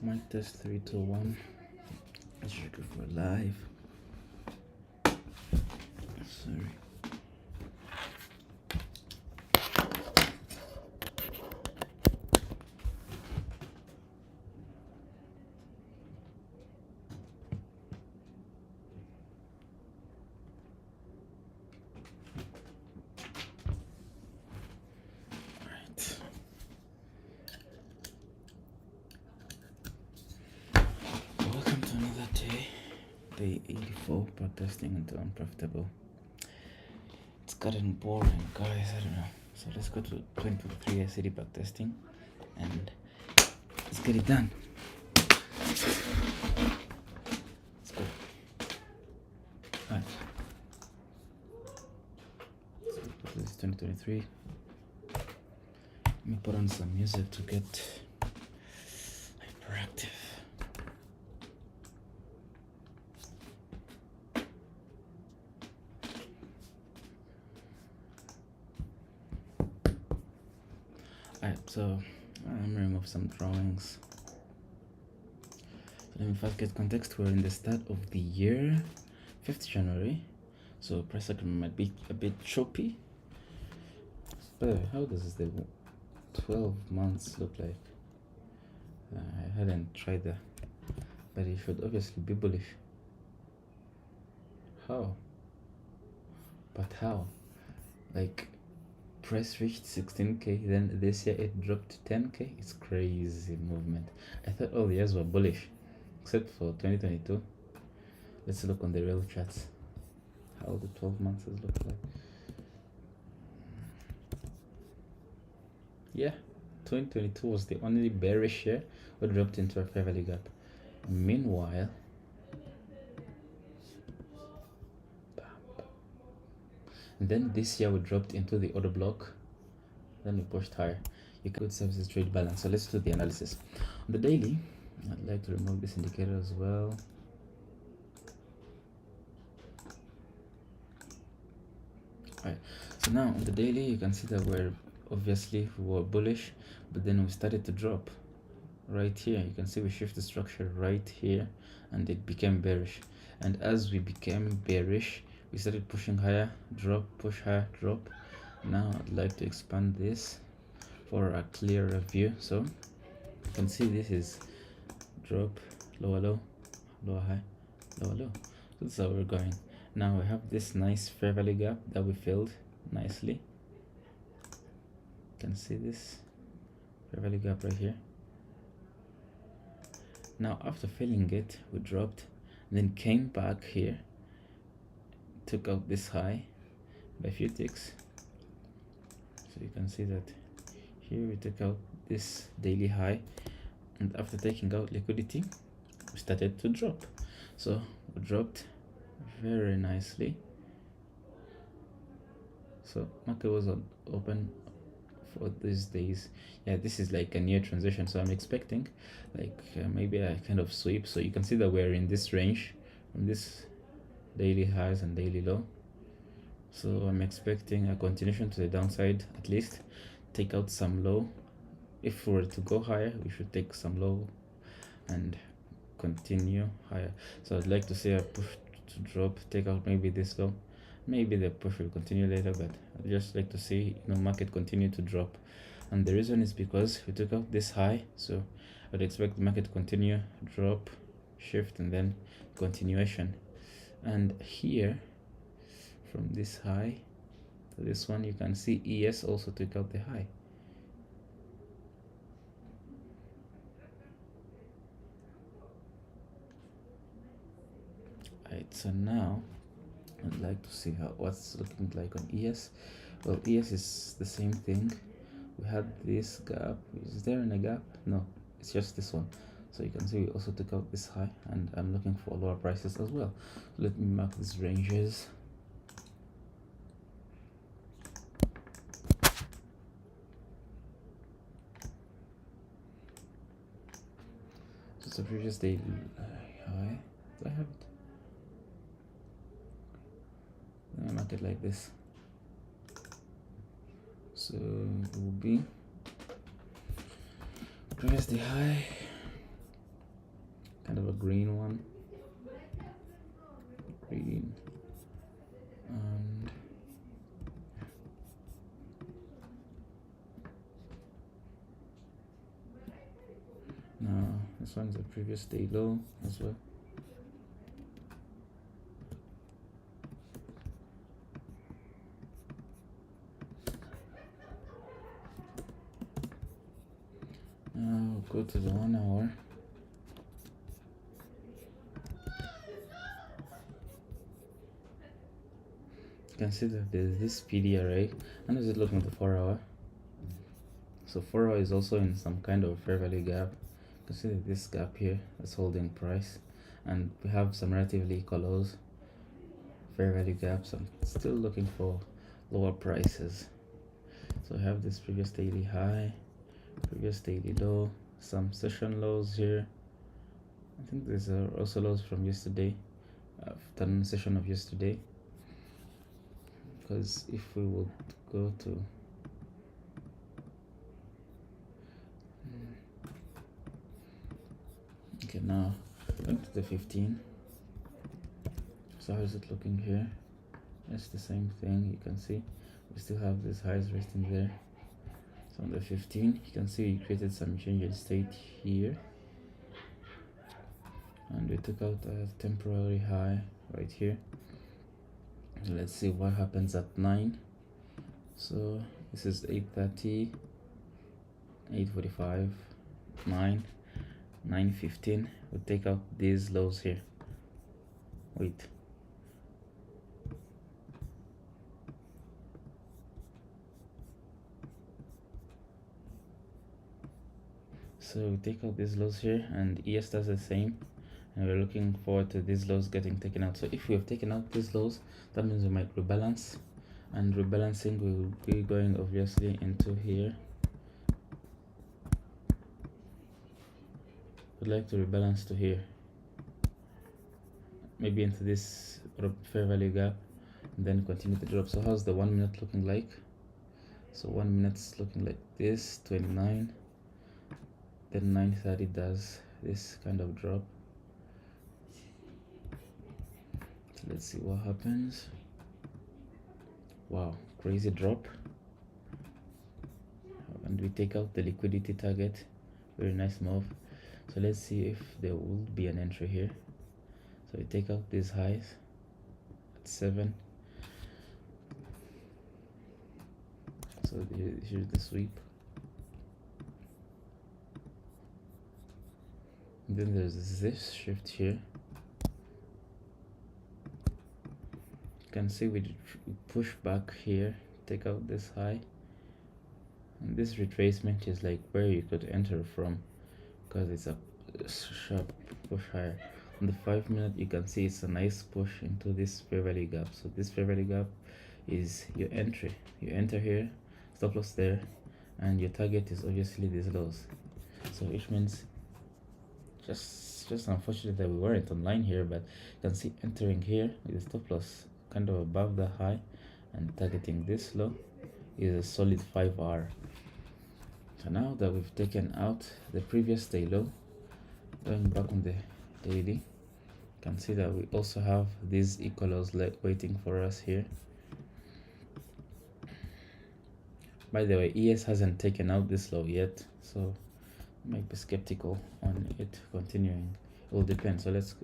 Mic test 3, 2, 1. Let's check if we're live. Sorry. Alright. Welcome to another day 84, protesting until unprofitable. It's gotten boring, guys. I don't know. So let's go to 2023 SCD backtesting and let's get it done. Let's go. Alright. So this is 2023. Let me put on some music to get hyperactive. Alright, so I'm gonna remove some drawings. Let me first get context. We're in the start of the year, 5th January. So price action might be a bit choppy. But how does the 12 months look like? I hadn't tried that, but it should obviously be bullish. How? But how? Like, price reached 16k, then this year it dropped to 10k. It's crazy movement. I thought all the years were bullish, except for 2022. Let's look on the real charts, how the 12 months look like. Yeah, 2022 was the only bearish year we dropped into a fair value gap. Meanwhile, and then this year we dropped into the order block, then we pushed higher. You can good services trade balance. So let's do the analysis. On the daily, I'd like to remove this indicator as well. Alright, so now on the daily you can see that we were bullish, but then we started to drop right here. You can see we shift the structure right here and it became bearish, and as we became bearish we started pushing higher, drop, push higher, drop. Now I'd like to expand this for a clearer view. So you can see this is drop, lower low, lower high, lower low. So that's how we're going. Now we have this nice fair value gap that we filled nicely. You can see this fair value gap right here. Now after filling it, we dropped, then came back here, took out this high by a few ticks. So you can see that here we took out this daily high, and after taking out liquidity we started to drop. So we dropped very nicely. So market was open for these days. Yeah, this is like a near transition, so I'm expecting like maybe a kind of sweep. So you can see that we're in this range from this daily highs and daily low. So I'm expecting a continuation to the downside, at least take out some low. If we were to go higher, we should take some low and continue higher. So I'd like to see a push to drop, take out maybe this low. Maybe the push will continue later, but I'd just like to see market continue to drop. And the reason is because we took out this high, so I'd expect the market to continue, drop, shift, and then continuation. And here from this high to this one, you can see ES also took out the high. Alright, so now I'd like to see what's looking like on ES. Well, ES is the same thing. We had this gap. Is there any gap? No, it's just this one. So you can see we also took out this high, and I'm looking for lower prices as well. Let me mark these ranges. So it's a previous daily high. Do I have it? Let me mark it like this. So it will be previous day high, kind of a green one, green, and now this one's a previous day low as well. Now go to the 1 hour. You can see that there's this PD array, and is it looking at the 4 hour? So 4 hour is also in some kind of fair value gap. You can see that this gap here is holding price, and we have some relatively equal lows, fair value gaps. I'm still looking for lower prices. So I have this previous daily high, previous daily low, some session lows here. I think these are also lows from yesterday, afternoon session of yesterday. Because if we would go to okay, now going to the 15. So how is it looking here? It's the same thing. You can see we still have this highs resting there. So on the 15, you can see we created some change in state here, and we took out a temporary high right here. Let's see what happens at 9. So this is 8:30, 8:45, 9, 9:15. We'll take out these lows here. Wait. So we take out these lows here, and ES does the same, and we're looking forward to these lows getting taken out. So if we have taken out these lows, that means we might rebalance, and rebalancing will be going obviously into here. Would like to rebalance to here, maybe into this fair value gap, and then continue to drop. So how's the 1 minute looking like? So 1 minute's looking like this, 29. Then 9:30 does this kind of drop. So let's see what happens. Wow, crazy drop. And we take out the liquidity target. Very nice move. So let's see if there will be an entry here. So we take out these highs at 7. So here's the sweep. Then there's this shift here. You can see we push back here, take out this high, and this retracement is like where you could enter from, because it's a sharp push higher. On the 5 minute, you can see it's a nice push into this fair value gap. So this fair value gap is your entry. You enter here, stop loss there, and your target is obviously these lows. So which means just unfortunate that we weren't online here, but you can see entering here with the stop loss kind of above the high and targeting this low is a solid 5R. So now that we've taken out the previous day low, going back on the daily, you can see that we also have these equal lows waiting for us here. By the way, ES hasn't taken out this low yet, so might be skeptical on it continuing. It will depend. So let's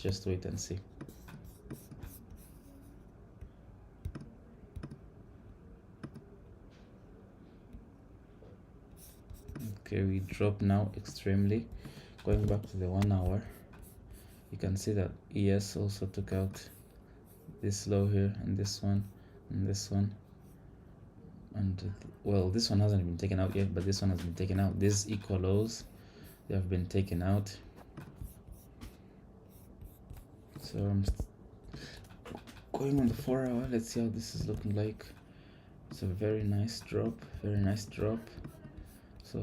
just wait and see. Okay, we drop now extremely. Going back to the 1 hour, you can see that ES also took out this low here, and this one, and this one, and well, this one hasn't been taken out yet, but this one has been taken out. These equal lows, they have been taken out. So I'm going on the 4 hour. Let's see how this is looking like. It's a very nice drop, very nice drop. So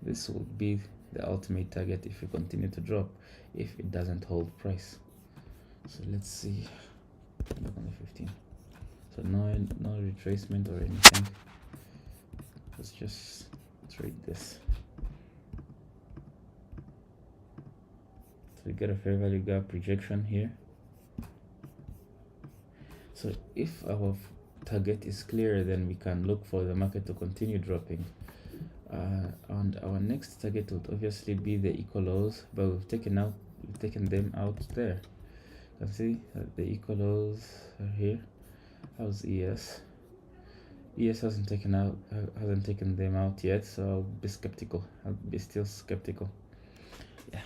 this will be the ultimate target if we continue to drop, if it doesn't hold price. So let's see. Look on the 15. So no retracement or anything. Let's just trade this. So we get a fair value gap rejection here. So if our target is clear, then we can look for the market to continue dropping. And our next target would obviously be the equal lows, but we've taken them out there. You can see that the equal lows are here. How's ES? ES hasn't taken them out yet, so I'll be skeptical. I'll be still skeptical. Yeah.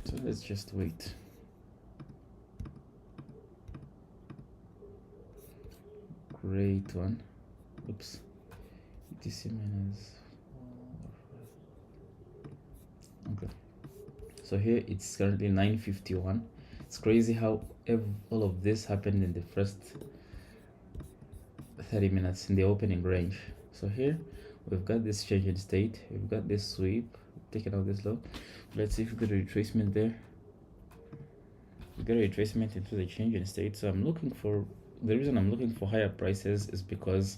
So let's just wait. Great one. Oops. ETC minus. Okay. So here it's currently 9:51. It's crazy how all of this happened in the first 30 minutes in the opening range. So here we've got this change in state, we've got this sweep, taking out this low. Let's see if we get a retracement there. We got a retracement into the change in state. So the reason I'm looking for higher prices is because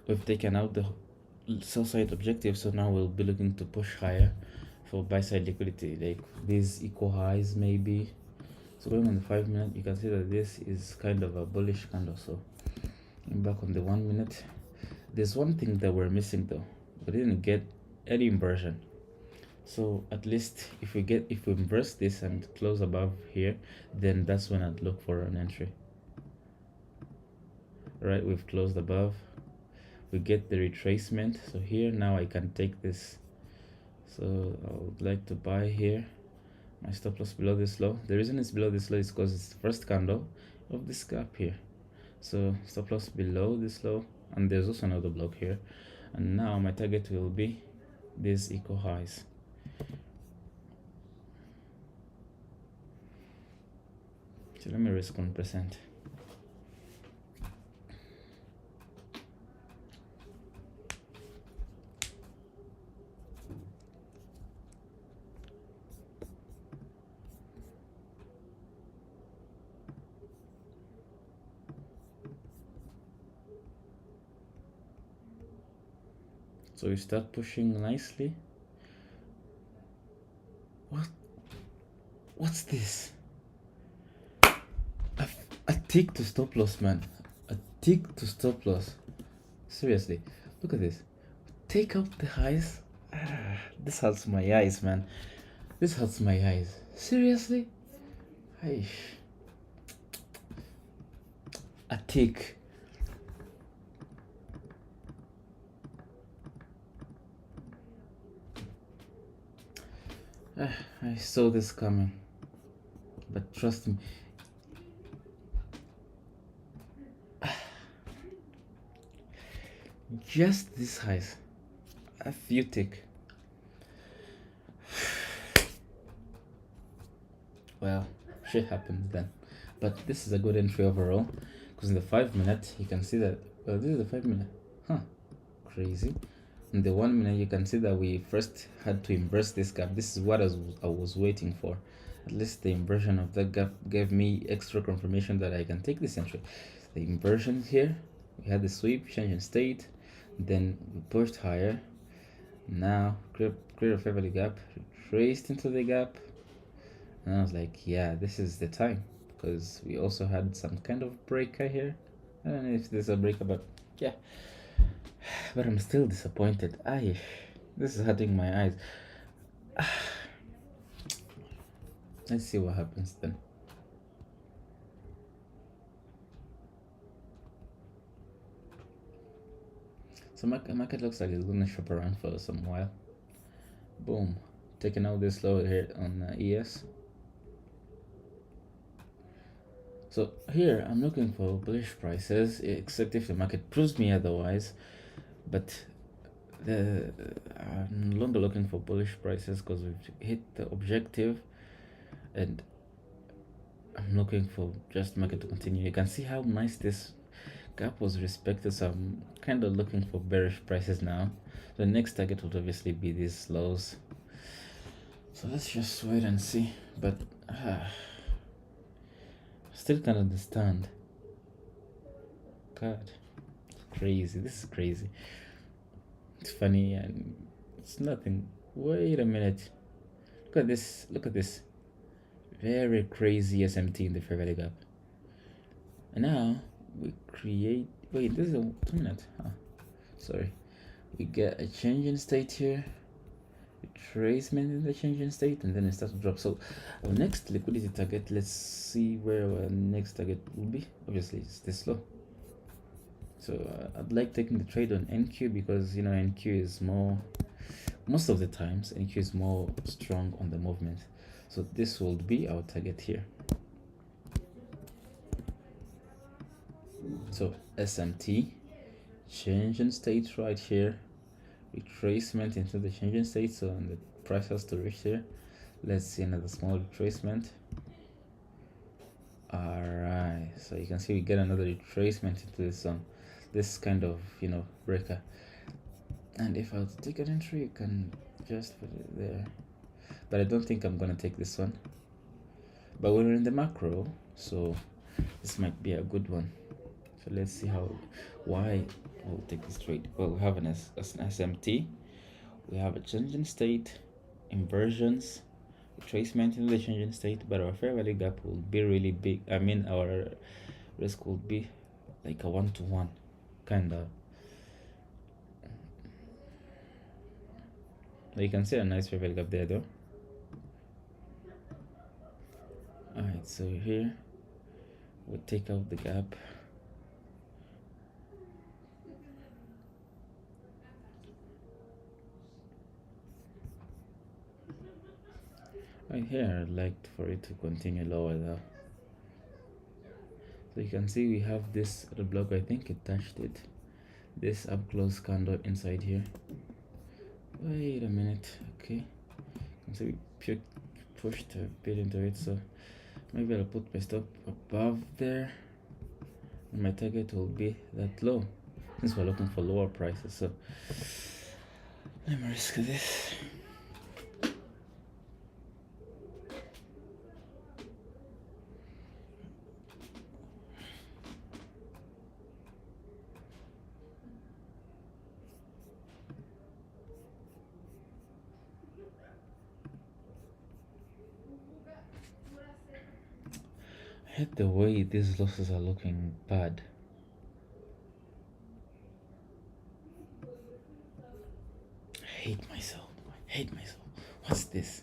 we've taken out the sell side objective, so now we'll be looking to push higher for buy side liquidity, like these equal highs maybe. So going on the 5 minute, you can see that this is kind of a bullish candle. So back on the 1 minute, there's one thing that we're missing though. We didn't get any inversion. So at least if we inverse this and close above here, then that's when I'd look for an entry. Right, we've closed above, we get the retracement. So here now I can take this. So I would like to buy here. My stop loss below this low. The reason it's below this low is because it's the first candle of this gap here. So stop loss below this low, and there's also another block here. And now my target will be these equal highs. So let me risk 1%. So we start pushing nicely. What's this? A tick to stop loss, man. A tick to stop loss. Seriously, look at this. Take out the highs. This hurts my eyes, man. This hurts my eyes. Seriously? Aish. A tick. I saw this coming, but trust me, just this highs, a few tick. Well, shit happens then, but this is a good entry overall, because in the 5 minute you can see that, well, this is the 5 minute, crazy. In the 1 minute you can see that we first had to inverse this gap. This is what I was waiting for. At least the inversion of that gap gave me extra confirmation that I can take this entry. The inversion here, we had the sweep, change in state, then we pushed higher. Now clear a fair value gap, retraced into the gap, and I was like, yeah, this is the time, because we also had some kind of breaker here. I don't know if there's a breaker, but yeah. But I'm still disappointed. This is hurting my eyes. Let's see what happens then. So market looks like it's gonna shop around for some while. Boom, taking out this low here on ES. So here I'm looking for bullish prices, except if the market proves me otherwise. But I'm no longer looking for bullish prices because we've hit the objective, and I'm looking for just market to continue. You can see how nice this gap was respected, so I'm kind of looking for bearish prices now. The next target would obviously be these lows. So let's just wait and see. But still can't understand. God, it's crazy. This is crazy. It's funny and it's nothing. Wait a minute. Look at this. Look at this. Very crazy SMT in the fair value gap. And now we create. Wait, this is a 2 minute. Sorry. We get a change in state here, retracement in the change in state, and then it starts to drop. So our next liquidity target, let's see where our next target will be. Obviously, it's this low. So I'd like taking the trade on NQ because you know NQ is more, most of the times NQ is more strong on the movement. So this will be our target here. So SMT, change in state right here, retracement into the change in state, so the price has to reach here. Let's see another small retracement. All right, so you can see we get another retracement into this zone, this kind of, you know, breaker. And if I were to take an entry, you can just put it there, but I don't think I'm gonna take this one. But we're in the macro, so this might be a good one. So let's see why we'll take this trade. Well, we have an SMT, we have a change in state, inversions, retracement in the change in state, but our fair value gap will be really big. I mean, our risk will be like a 1-to-1 kind of. You can see a nice fair value gap there though. Alright, so here we take out the gap. Right here, I'd like for it to continue lower though. So you can see we have this other block, I think it touched it. This up close candle inside here. Wait a minute, okay. So we pushed a bit into it, so maybe I'll put my stop above there. And my target will be that low, since we're looking for lower prices. So let me risk this. I hate the way these losses are looking bad. I hate myself. I hate myself. What's this?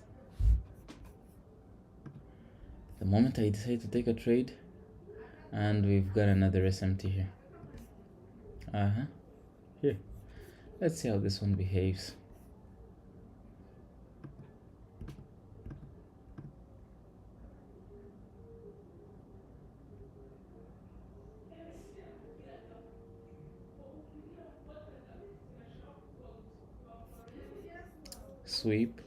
The moment I decide to take a trade, and we've got another SMT here. Here. Let's see how this one behaves. Sweep,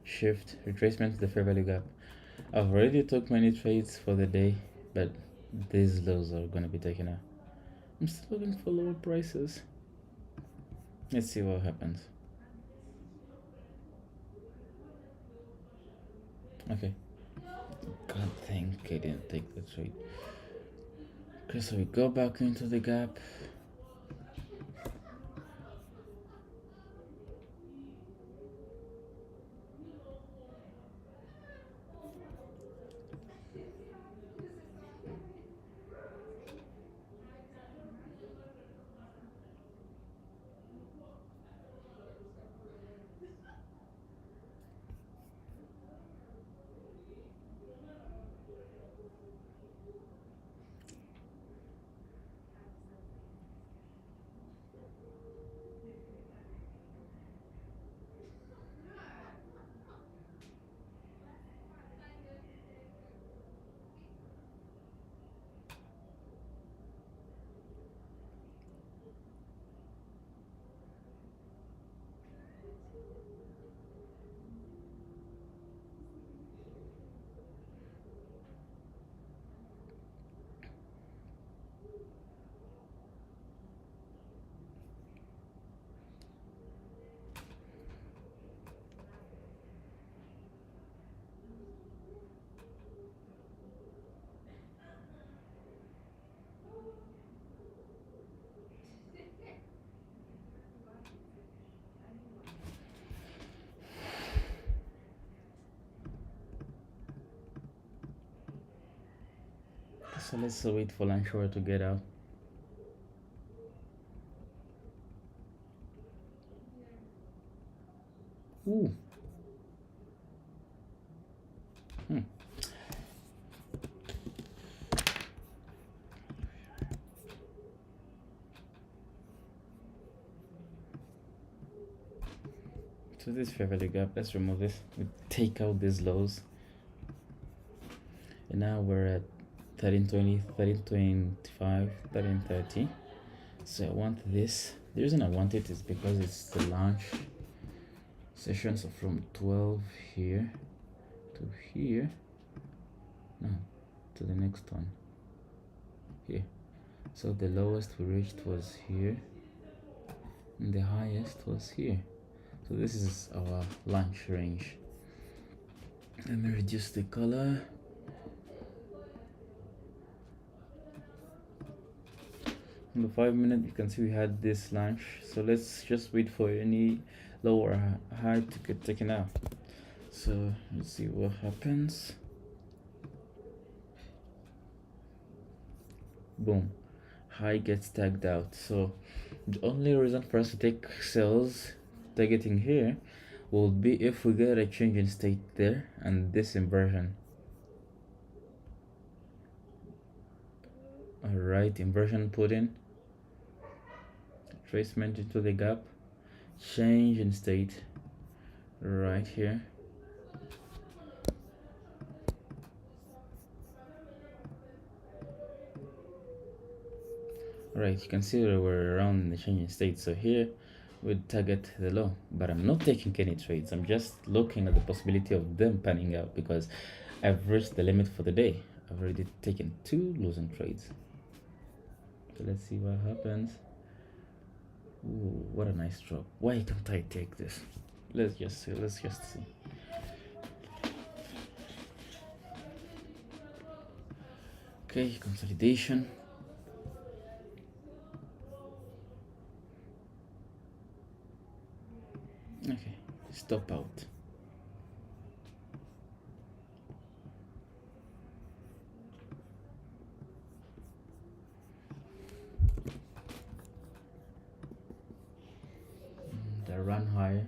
shift, retracement to the fair value gap. I've already took many trades for the day, but these lows are gonna be taken out. I'm still looking for lower prices. Let's see what happens. Okay. God think I didn't take the trade. Okay, so we go back into the gap. So let's wait for lunch hour to get out. Ooh. Hmm. So this fair value gap, let's remove this. We take out these lows. And now we're at 1320, 1325, 1330. So I want this. The reason I want it is because it's the launch session. So from 12 here to here. No, to the next one. Here. So the lowest we reached was here. And the highest was here. So this is our launch range. Let me reduce the color. On the 5 minute, you can see we had this launch. So let's just wait for any lower high to get taken out. So let's see what happens. Boom, high gets tagged out. So the only reason for us to take sales targeting here will be if we get a change in state there and this inversion. All right, inversion put in, tracement into the gap, change in state right here. Right, you can see that we're around the change in state. So here we'd target the low, but I'm not taking any trades. I'm just looking at the possibility of them panning out because I've reached the limit for the day. I've already taken 2 losing trades. So let's see what happens. Ooh, what a nice drop. Why can't I take this? Let's just see. Okay, consolidation. Okay, stop out. The run higher.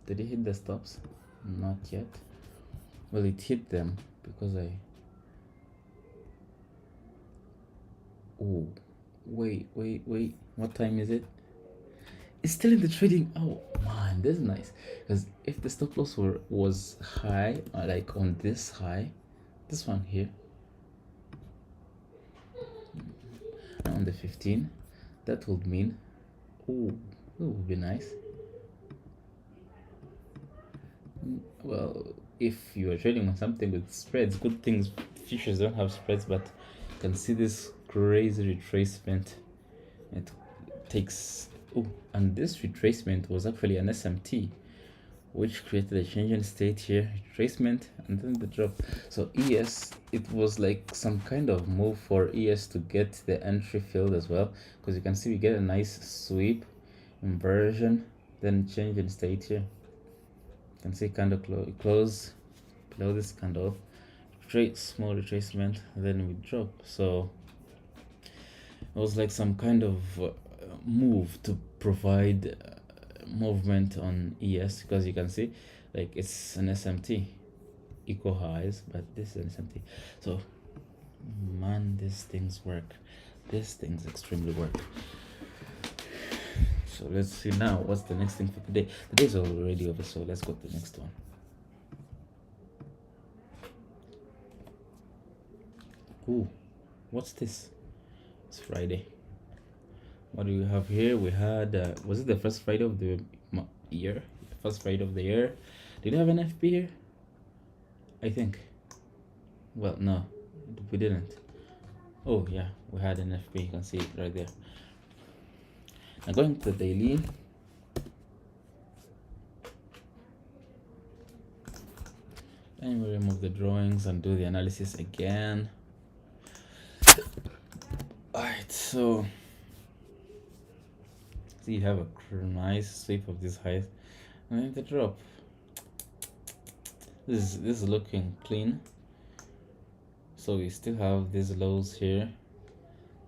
Did it hit the stops? Not yet. Well, it hit them because I... Oh, wait. What time is it? It's still in the trading. Oh man, this is nice. Because if the stop loss was high, like on this high, this one here, on the 15, that would mean, oh, that would be nice. Well, if you are trading on something with spreads, good things, futures don't have spreads, but you can see this crazy retracement. It takes, oh, and this retracement was actually an SMT, which created a change in state here, retracement, and then the drop. So ES, it was like some kind of move for ES to get the entry filled as well, because you can see we get a nice sweep, inversion, then change in state here. You can see candle close below this candle, small retracement, then we drop. So it was like some kind of move to provide movement on ES, because you can see like it's an SMT, equal highs, but this is an SMT. So man, these things work. These things extremely work. So let's see now what's the next thing for today. The day's already over, so let's go to the next one. Ooh, what's this? It's Friday. What do we have here? We had was it the first Friday of the year? First Friday of the year. Did we have an FP here? I think. Well, no, we didn't. Oh yeah, we had an FP. You can see it right there. Now going to the daily. And we remove the drawings and do the analysis again. Alright, so you have a nice sweep of this height and then the drop. This is looking clean. So we still have these lows here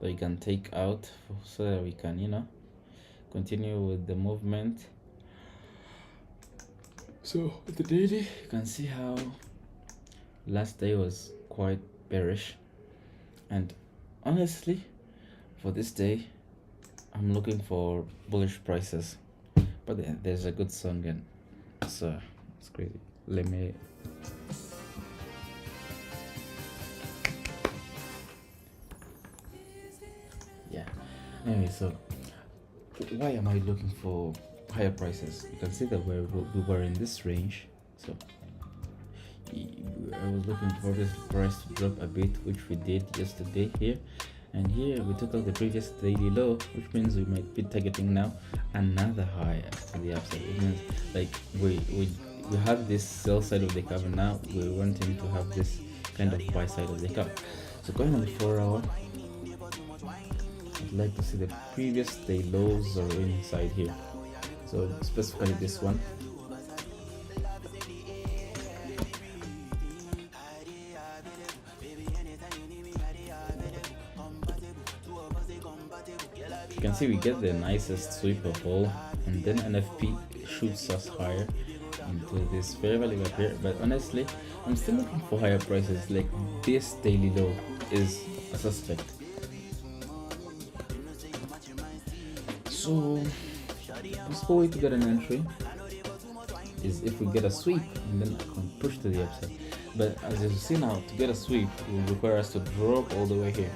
that we can take out so that we can, continue with the movement. So the daily, you can see how last day was quite bearish, and honestly for this day I'm looking for bullish prices, but then there's a good song and so it's crazy. Let me anyway, so why am I looking for higher prices? You can see that we were in this range, so I was looking for this price to drop a bit, which we did yesterday here, and here we took out the previous daily low, which means we might be targeting now another high to the upside. It means like we have this sell side of the curve, and now we're wanting to have this kind of buy side of the curve. So going on the 4-hour, I'd like to see the previous day lows are inside here, so specifically this one. You can see we get the nicest sweep of all, and then NFP shoots us higher into this fair value up here. But honestly, I'm still looking for higher prices. Like this daily low is a suspect. So possible way to get an entry is if we get a sweep and then I can push to the upside. But as you see now, to get a sweep will require us to drop all the way here.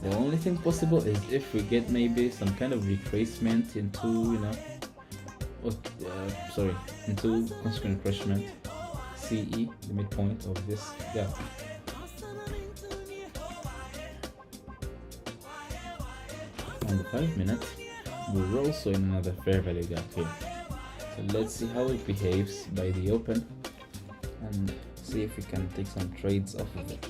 The only thing possible is if we get maybe some kind of retracement into, into consequent retracement, CE, the midpoint of this gap. On the 5 minutes, we're also in another fair value gap here. So let's see how it behaves by the open and see if we can take some trades off of it.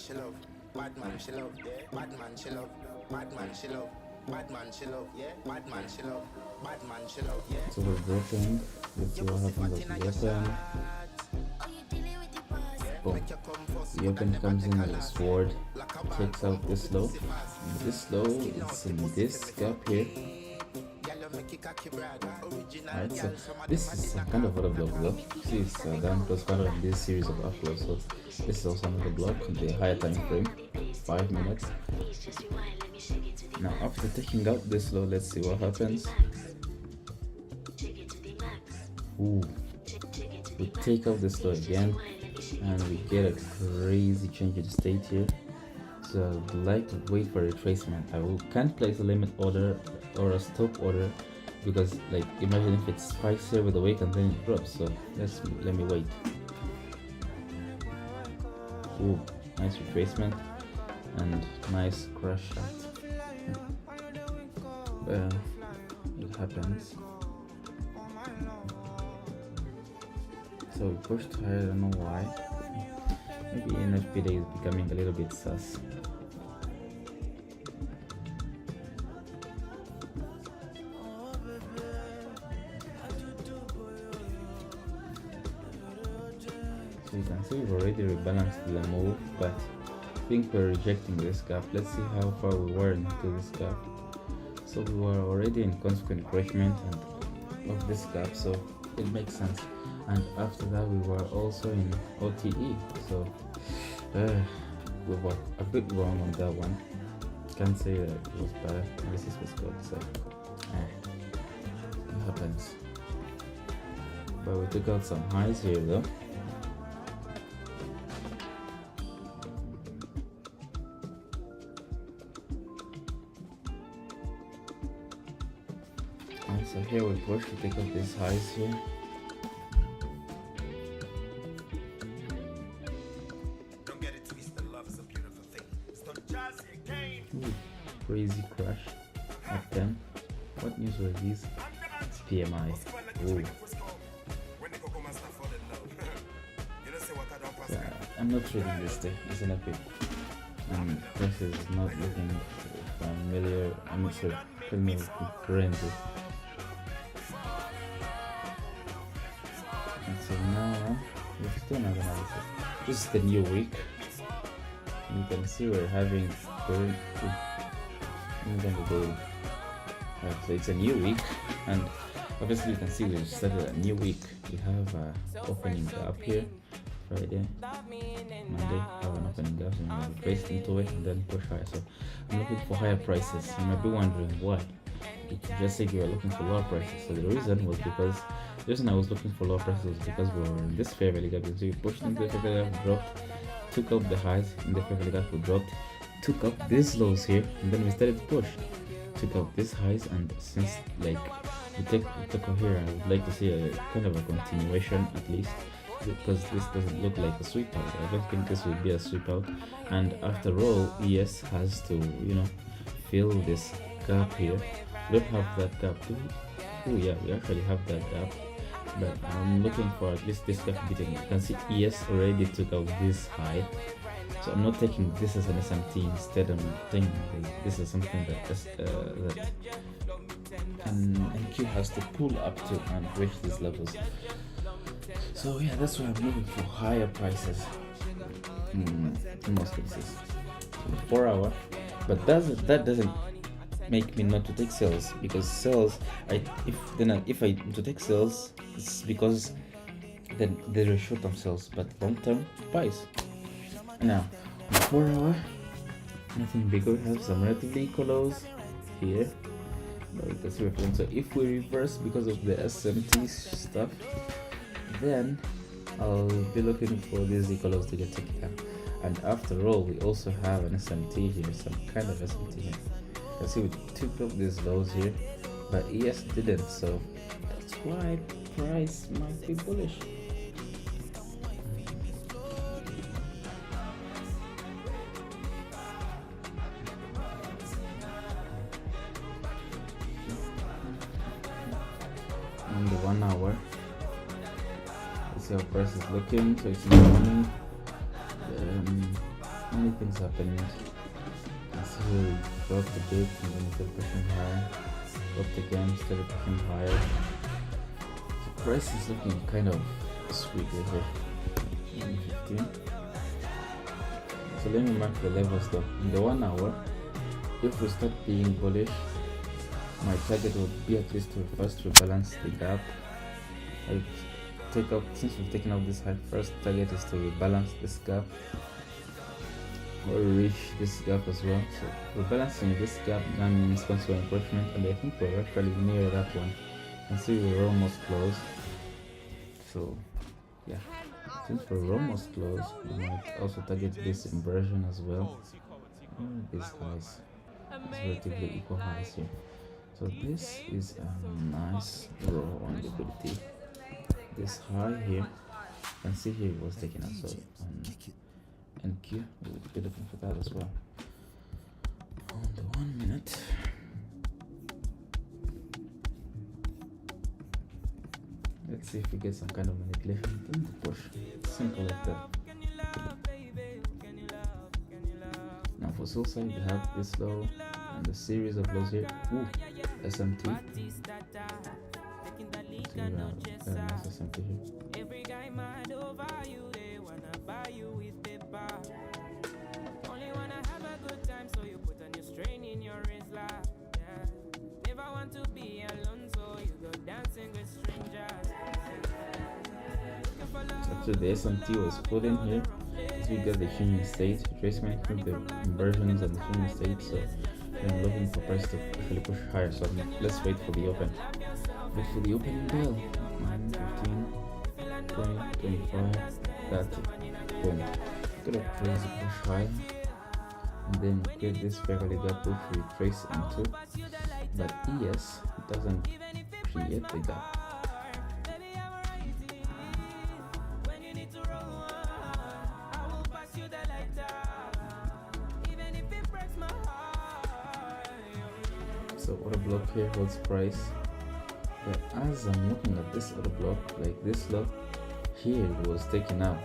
She love, bad man she love, yeah. Bad man she love, bad man she love, bad man she love, yeah. Bad man she love, bad man she love, yeah. So we're broken. Let's see what happens at the open. Boom. The open comes in with a sword, takes out this low. And this low is in this gap here. Alright, so this is some kind of other block though. See, it's down plus color in this series of uploads. So this is also another block in the higher time frame, 5 minutes. Now after taking out this low, let's see what happens. Ooh, we take out this low again and we get a crazy change in state here. So I'd like to wait for retracement. Can't place a limit order or a stop order because, like, imagine if it spikes here with the wick and then it drops. So let me wait. Ooh, nice retracement and nice crash shot. It happens. So we pushed higher, I don't know why. Maybe NFP is becoming a little bit sus. So you can see we've already rebalanced the move, but I think we're rejecting this gap. Let's see how far we were into this gap. So we were already in consequent encroachment and of this gap, so it makes sense. And after that we were also in OTE, so we were a bit wrong on that one. Can't say that it was bad, this was good, so it happens. But we took out some highs here though. And so here we push to take out these highs here. Ooh, crazy crash at 10. What news were these? PMI. Ooh. I'm not trading this day. It's an epic. Price is not looking familiar. I'm not sure. Familiar currently. And so now let's do another analysis. This is the new week. You can see we're having current daily. Right, so it's a new week, and obviously you can see we've started a new week. We have opening up here Friday, Monday, have an opening gap, and we placed into it and then push higher. So I'm looking for higher prices. You might be wondering why. You just said you were looking for lower prices. So the reason was because the reason I was looking for lower prices was because we were in this fair value gap. So we pushed into the fair value gap, dropped, took up the highs in the fair value gap, we dropped, took up these lows here, and then we started to push. Took up these highs, and since like we took over here, I would like to see a kind of a continuation at least, because this doesn't look like a sweep out. I don't think this will be a sweep out, and after all, ES has to fill this gap here. We don't have that gap. Oh yeah, we actually have that gap, but I'm looking for at least this gap beating. You can see ES already took out this high. So I'm not taking this as an SMT. Instead, I'm thinking this is something that NQ has to pull up to and reach these levels. So yeah, that's why I'm looking for higher prices in most cases. 4 hour, but that doesn't make me not to take sales, because sales, if I to take sales, it's because then there are short-term sales, but long-term buys. Now, on 4 hour, nothing bigger. We have some relatively equal lows here, but we can see reference. So if we reverse because of the SMT stuff, then I'll be looking for these equal lows to get taken down. And after all, we also have an SMT here, some kind of SMT here. You can see we took up these lows here, but ES didn't, so that's why price might be bullish. On the 1 hour, let's see how price is looking. So it's in the morning. Many things happened. Let's see, we dropped a bit and then started pushing higher. Dropped again, started pushing higher. So price is looking kind of sweet right here. 115. So let me mark the levels though. In the 1 hour, if we start being bullish, my target would be at least to first rebalance the gap. I take out, since we've taken out this high, first target is to rebalance this gap or reach this gap as well. So rebalancing this gap now means constant encroachment, and I think we're actually near that one. You can see we're almost close. So yeah, since we're almost close, we might also target this inversion as well. These highs, it's relatively equal highs here. So this is a nice row on liquidity. This high here, you can see here it was taken out. So NQ, we'll be looking for that as well. On the 1 minute, let's see if we get some kind of manipulation. Then the push, simple like that. Now for sell side, we have this low and the series of lows here. Ooh, SMT. See, we have a nice SMT here. So the SMT was put in here. As we got the human state, retracement through the inversions and the human state. So I'm looking for price to actually push higher. So let's wait for the open. Wait for the opening bell. 15, 20, 25, 30. Boom. Gonna place push high. And then get this fair value gap which we trace into. But ES doesn't create the gap. So order block here holds price, but as I'm looking at this order block, like this low here, it was taken out.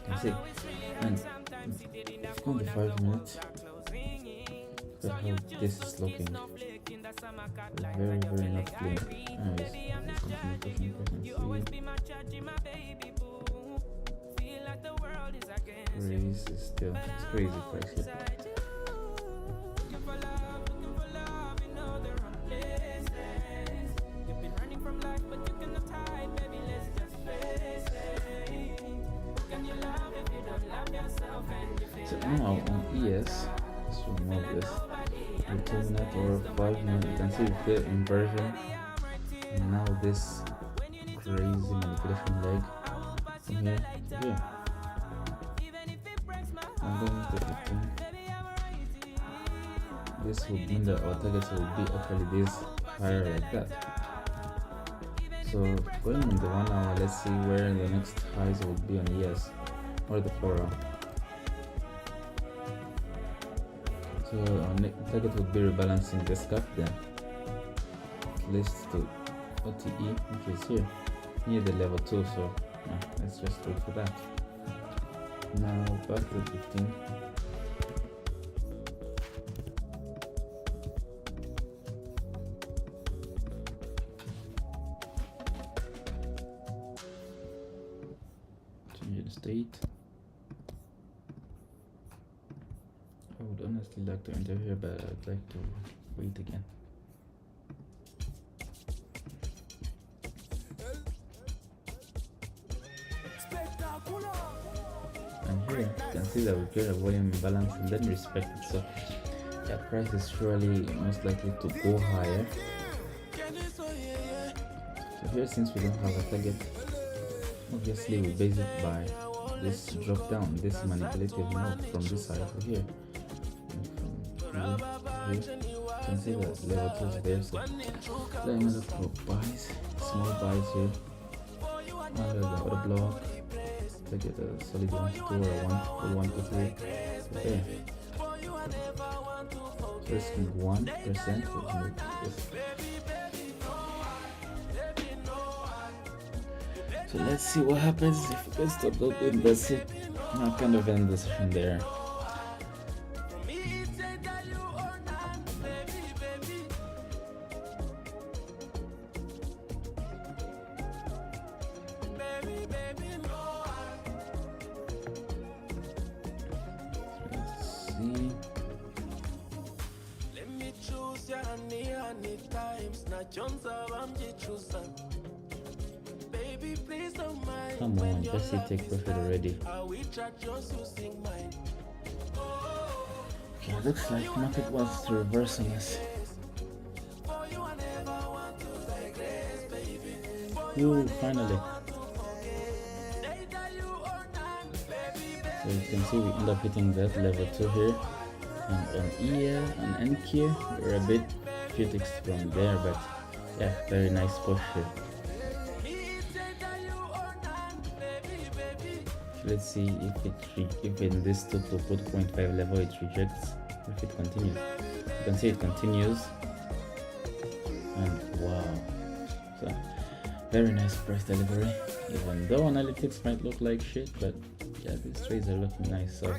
can see. And on the 5 minutes, look at how this is looking. Very, very not clean. Anyways, let's continue pushing. Crazy still. It's crazy price here. So now on ES, let's remove this. The 2 minute or 5 minute, you can see the inversion. And now this crazy manipulation leg from here to here. I'm going to 15. This would mean that our targets will be actually this higher like that. So going in the 1 hour, let's see where the next highs will be on ES or the 4 hour. So our target would be rebalancing this gap then, at least to OTE, which is here near the level 2. So yeah, let's just wait for that. Now back to 15. Change the state. I would honestly like to enter here, but I'd like to wait again. And here you can see that we create a volume imbalance and then respect it. So yeah, price is surely most likely to go higher. So here, since we don't have a target, obviously we base it by this drop down, this manipulative move from this side over here. And from here, you can see that level 2 is there. So let me look for buys, small buys here under the other block. Get a solid 1 to 2 or 1 to 3. Okay. Risking 1%. So let's see what happens if we can stop open. That's it. I'll kind of end the session there. Come on, Jesse, take profit already. Okay, looks like market wants to reverse on us. Ooh, finally. So you can see we end up hitting that level 2 here. And on EL and NQ, we're a bit few ticks from there, but yeah, very nice push here. Let's see if in this 2.5 level it rejects, if it continues. You can see it continues, and wow, so very nice price delivery. Even though analytics might look like shit, but yeah, these trades are looking nice. So